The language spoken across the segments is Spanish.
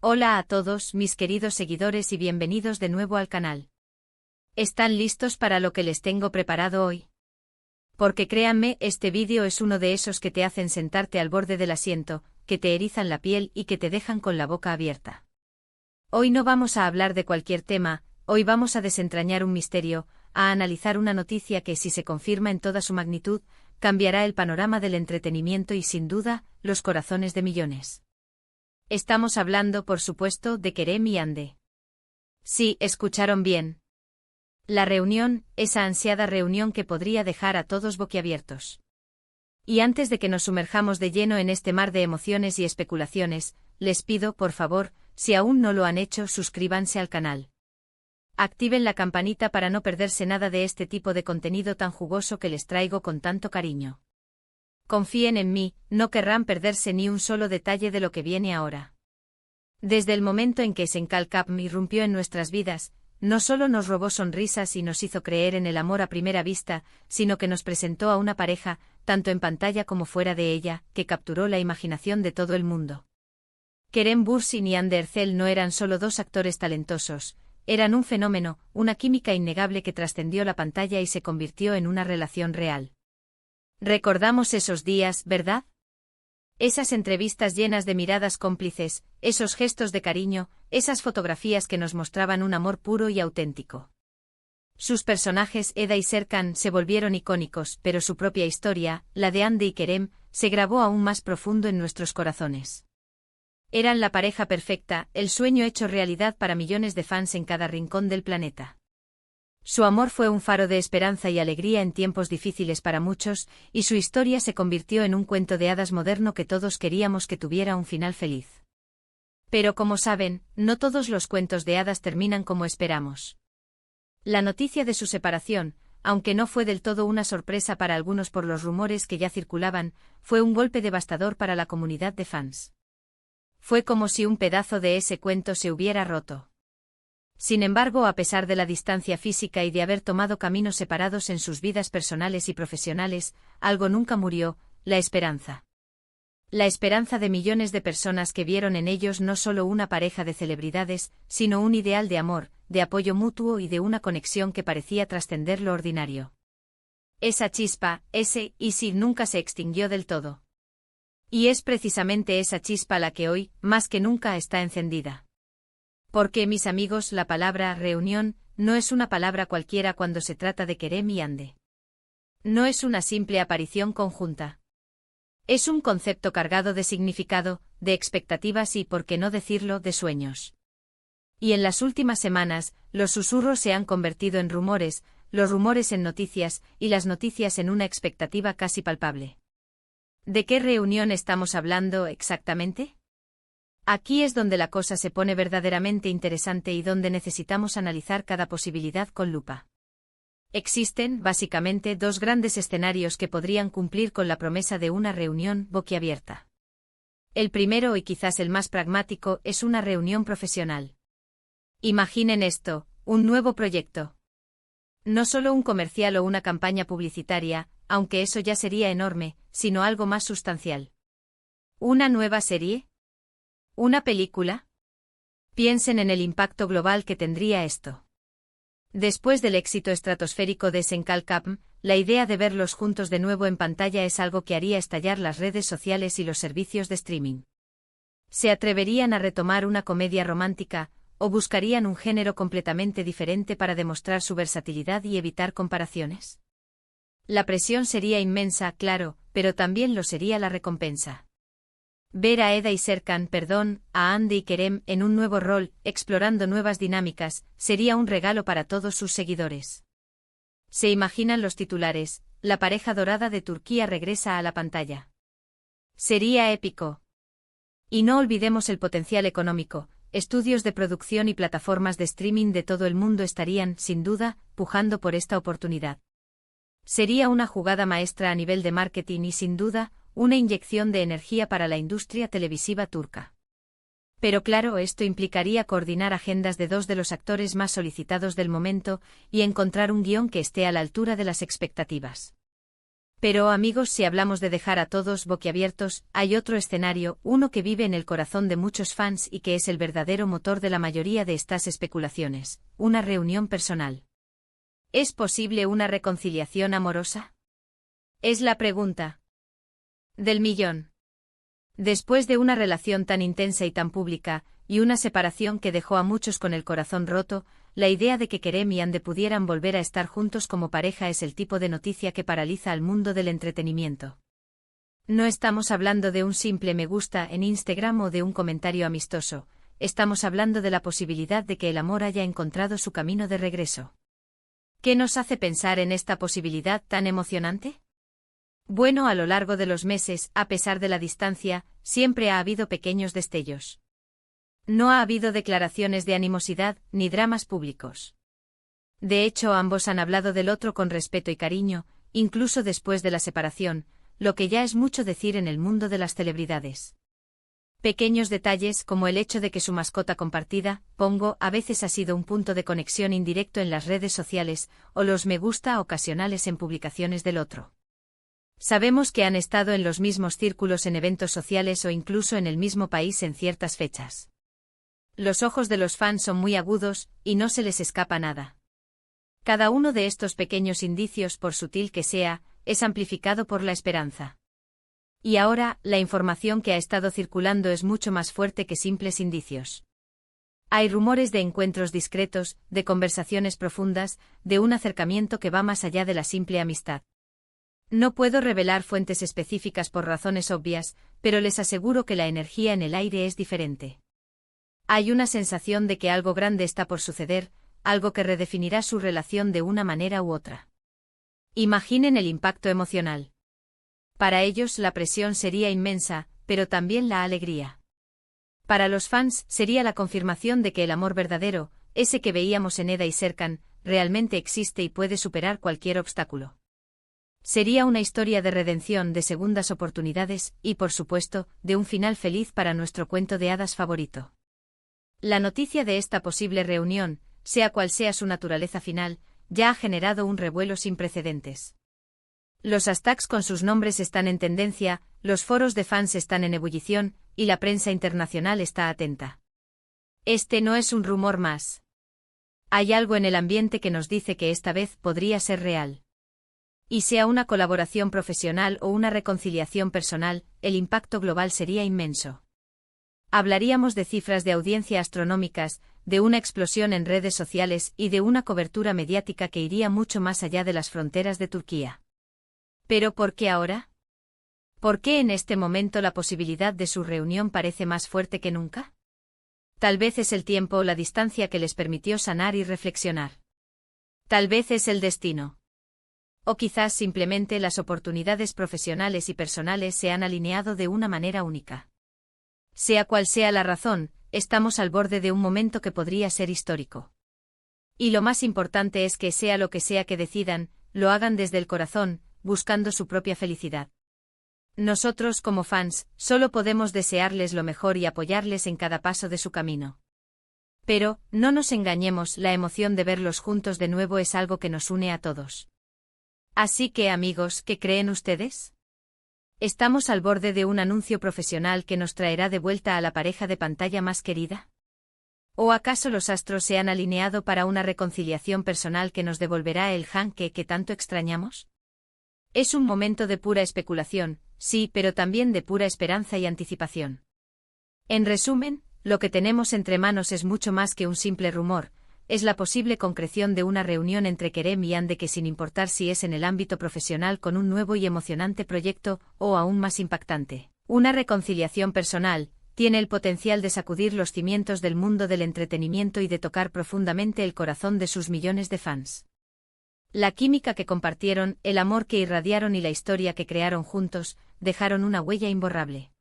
Hola a todos mis queridos seguidores y bienvenidos de nuevo al canal. ¿Están listos para lo que les tengo preparado hoy? Porque créanme, este vídeo es uno de esos que te hacen sentarte al borde del asiento, que te erizan la piel y que te dejan con la boca abierta. Hoy no vamos a hablar de cualquier tema, hoy vamos a desentrañar un misterio, a analizar una noticia que, si se confirma en toda su magnitud, cambiará el panorama del entretenimiento y, sin duda, los corazones de millones. Estamos hablando, por supuesto, de Kerem y Hande. Sí, escucharon bien. La reunión, esa ansiada reunión que podría dejar a todos boquiabiertos. Y antes de que nos sumerjamos de lleno en este mar de emociones y especulaciones, les pido, por favor, si aún no lo han hecho, suscríbanse al canal. Activen la campanita para no perderse nada de este tipo de contenido tan jugoso que les traigo con tanto cariño. Confíen en mí, no querrán perderse ni un solo detalle de lo que viene ahora. Desde el momento en que Senkalkapm irrumpió en nuestras vidas, no solo nos robó sonrisas y nos hizo creer en el amor a primera vista, sino que nos presentó a una pareja, tanto en pantalla como fuera de ella, que capturó la imaginación de todo el mundo. Kerem Bürsin y Hande Erçel no eran solo dos actores talentosos, eran un fenómeno, una química innegable que trascendió la pantalla y se convirtió en una relación real. Recordamos esos días, ¿verdad? Esas entrevistas llenas de miradas cómplices, esos gestos de cariño, esas fotografías que nos mostraban un amor puro y auténtico. Sus personajes, Eda y Serkan, se volvieron icónicos, pero su propia historia, la de Hande y Kerem, se grabó aún más profundo en nuestros corazones. Eran la pareja perfecta, el sueño hecho realidad para millones de fans en cada rincón del planeta. Su amor fue un faro de esperanza y alegría en tiempos difíciles para muchos, y su historia se convirtió en un cuento de hadas moderno que todos queríamos que tuviera un final feliz. Pero como saben, no todos los cuentos de hadas terminan como esperamos. La noticia de su separación, aunque no fue del todo una sorpresa para algunos por los rumores que ya circulaban, fue un golpe devastador para la comunidad de fans. Fue como si un pedazo de ese cuento se hubiera roto. Sin embargo, a pesar de la distancia física y de haber tomado caminos separados en sus vidas personales y profesionales, algo nunca murió: la esperanza. La esperanza de millones de personas que vieron en ellos no solo una pareja de celebridades, sino un ideal de amor, de apoyo mutuo y de una conexión que parecía trascender lo ordinario. Esa chispa, ese y si nunca se extinguió del todo. Y es precisamente esa chispa la que hoy, más que nunca, está encendida. Porque, mis amigos, la palabra reunión no es una palabra cualquiera cuando se trata de Kerem y Hande. No es una simple aparición conjunta. Es un concepto cargado de significado, de expectativas y, por qué no decirlo, de sueños. Y en las últimas semanas, los susurros se han convertido en rumores, los rumores en noticias, y las noticias en una expectativa casi palpable. ¿De qué reunión estamos hablando exactamente? Aquí es donde la cosa se pone verdaderamente interesante y donde necesitamos analizar cada posibilidad con lupa. Existen, básicamente, dos grandes escenarios que podrían cumplir con la promesa de una reunión boquiabierta. El primero, y quizás el más pragmático, es una reunión profesional. Imaginen esto: un nuevo proyecto. No solo un comercial o una campaña publicitaria, aunque eso ya sería enorme, sino algo más sustancial. ¿Una nueva serie? ¿Una película? Piensen en el impacto global que tendría esto. Después del éxito estratosférico de Senkalkapm, la idea de verlos juntos de nuevo en pantalla es algo que haría estallar las redes sociales y los servicios de streaming. ¿Se atreverían a retomar una comedia romántica, o buscarían un género completamente diferente para demostrar su versatilidad y evitar comparaciones? La presión sería inmensa, claro, pero también lo sería la recompensa. Ver a Eda y Serkan, a Hande y Kerem en un nuevo rol, explorando nuevas dinámicas, sería un regalo para todos sus seguidores. ¿Se imaginan los titulares? La pareja dorada de Turquía regresa a la pantalla. Sería épico. Y no olvidemos el potencial económico: estudios de producción y plataformas de streaming de todo el mundo estarían, sin duda, pujando por esta oportunidad. Sería una jugada maestra a nivel de marketing y, sin duda, una inyección de energía para la industria televisiva turca. Pero claro, esto implicaría coordinar agendas de dos de los actores más solicitados del momento y encontrar un guión que esté a la altura de las expectativas. Pero amigos, si hablamos de dejar a todos boquiabiertos, hay otro escenario, uno que vive en el corazón de muchos fans y que es el verdadero motor de la mayoría de estas especulaciones, una reunión personal. ¿Es posible una reconciliación amorosa? Es la pregunta del millón. Después de una relación tan intensa y tan pública, y una separación que dejó a muchos con el corazón roto, la idea de que Kerem y Hande pudieran volver a estar juntos como pareja es el tipo de noticia que paraliza al mundo del entretenimiento. No estamos hablando de un simple me gusta en Instagram o de un comentario amistoso, estamos hablando de la posibilidad de que el amor haya encontrado su camino de regreso. ¿Qué nos hace pensar en esta posibilidad tan emocionante? Bueno, a lo largo de los meses, a pesar de la distancia, siempre ha habido pequeños destellos. No ha habido declaraciones de animosidad, ni dramas públicos. De hecho, ambos han hablado del otro con respeto y cariño, incluso después de la separación, lo que ya es mucho decir en el mundo de las celebridades. Pequeños detalles como el hecho de que su mascota compartida, Pongo, a veces ha sido un punto de conexión indirecto en las redes sociales, o los me gusta ocasionales en publicaciones del otro. Sabemos que han estado en los mismos círculos en eventos sociales o incluso en el mismo país en ciertas fechas. Los ojos de los fans son muy agudos, y no se les escapa nada. Cada uno de estos pequeños indicios, por sutil que sea, es amplificado por la esperanza. Y ahora, la información que ha estado circulando es mucho más fuerte que simples indicios. Hay rumores de encuentros discretos, de conversaciones profundas, de un acercamiento que va más allá de la simple amistad. No puedo revelar fuentes específicas por razones obvias, pero les aseguro que la energía en el aire es diferente. Hay una sensación de que algo grande está por suceder, algo que redefinirá su relación de una manera u otra. Imaginen el impacto emocional. Para ellos la presión sería inmensa, pero también la alegría. Para los fans sería la confirmación de que el amor verdadero, ese que veíamos en Eda y Serkan, realmente existe y puede superar cualquier obstáculo. Sería una historia de redención, de segundas oportunidades y, por supuesto, de un final feliz para nuestro cuento de hadas favorito. La noticia de esta posible reunión, sea cual sea su naturaleza final, ya ha generado un revuelo sin precedentes. Los hashtags con sus nombres están en tendencia, los foros de fans están en ebullición, y la prensa internacional está atenta. Este no es un rumor más. Hay algo en el ambiente que nos dice que esta vez podría ser real. Y sea una colaboración profesional o una reconciliación personal, el impacto global sería inmenso. Hablaríamos de cifras de audiencia astronómicas, de una explosión en redes sociales y de una cobertura mediática que iría mucho más allá de las fronteras de Turquía. ¿Pero por qué ahora? ¿Por qué en este momento la posibilidad de su reunión parece más fuerte que nunca? Tal vez es el tiempo o la distancia que les permitió sanar y reflexionar. Tal vez es el destino. O quizás simplemente las oportunidades profesionales y personales se han alineado de una manera única. Sea cual sea la razón, estamos al borde de un momento que podría ser histórico. Y lo más importante es que sea lo que sea que decidan, lo hagan desde el corazón, buscando su propia felicidad. Nosotros como fans, solo podemos desearles lo mejor y apoyarles en cada paso de su camino. Pero, no nos engañemos, la emoción de verlos juntos de nuevo es algo que nos une a todos. Así que amigos, ¿qué creen ustedes? ¿Estamos al borde de un anuncio profesional que nos traerá de vuelta a la pareja de pantalla más querida? ¿O acaso los astros se han alineado para una reconciliación personal que nos devolverá el Hanke que tanto extrañamos? Es un momento de pura especulación, sí, pero también de pura esperanza y anticipación. En resumen, lo que tenemos entre manos es mucho más que un simple rumor, es la posible concreción de una reunión entre Kerem y Hande que sin importar si es en el ámbito profesional con un nuevo y emocionante proyecto, o aún más impactante, una reconciliación personal, tiene el potencial de sacudir los cimientos del mundo del entretenimiento y de tocar profundamente el corazón de sus millones de fans. La química que compartieron, el amor que irradiaron y la historia que crearon juntos, dejaron una huella imborrable.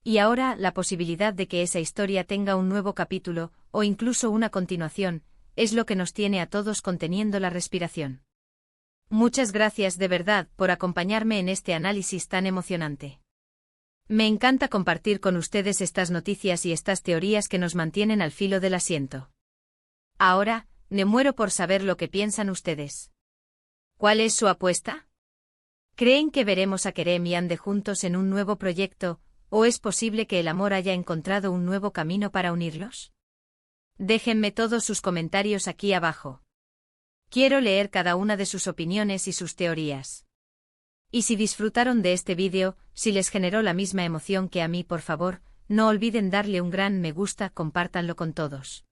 Y ahora, la posibilidad de que esa historia tenga un nuevo capítulo, o incluso una continuación, es lo que nos tiene a todos conteniendo la respiración. Muchas gracias de verdad por acompañarme en este análisis tan emocionante. Me encanta compartir con ustedes estas noticias y estas teorías que nos mantienen al filo del asiento. Ahora, me muero por saber lo que piensan ustedes. ¿Cuál es su apuesta? ¿Creen que veremos a Kerem y Ande juntos en un nuevo proyecto, o es posible que el amor haya encontrado un nuevo camino para unirlos? Déjenme todos sus comentarios aquí abajo. Quiero leer cada una de sus opiniones y sus teorías. Y si disfrutaron de este vídeo, si les generó la misma emoción que a mí, por favor, no olviden darle un gran me gusta, compártanlo con todos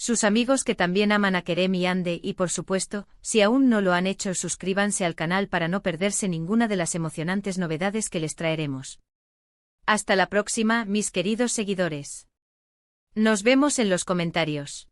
sus amigos que también aman a Kerem y Ande y por supuesto, si aún no lo han hecho, suscríbanse al canal para no perderse ninguna de las emocionantes novedades que les traeremos. Hasta la próxima, mis queridos seguidores. Nos vemos en los comentarios.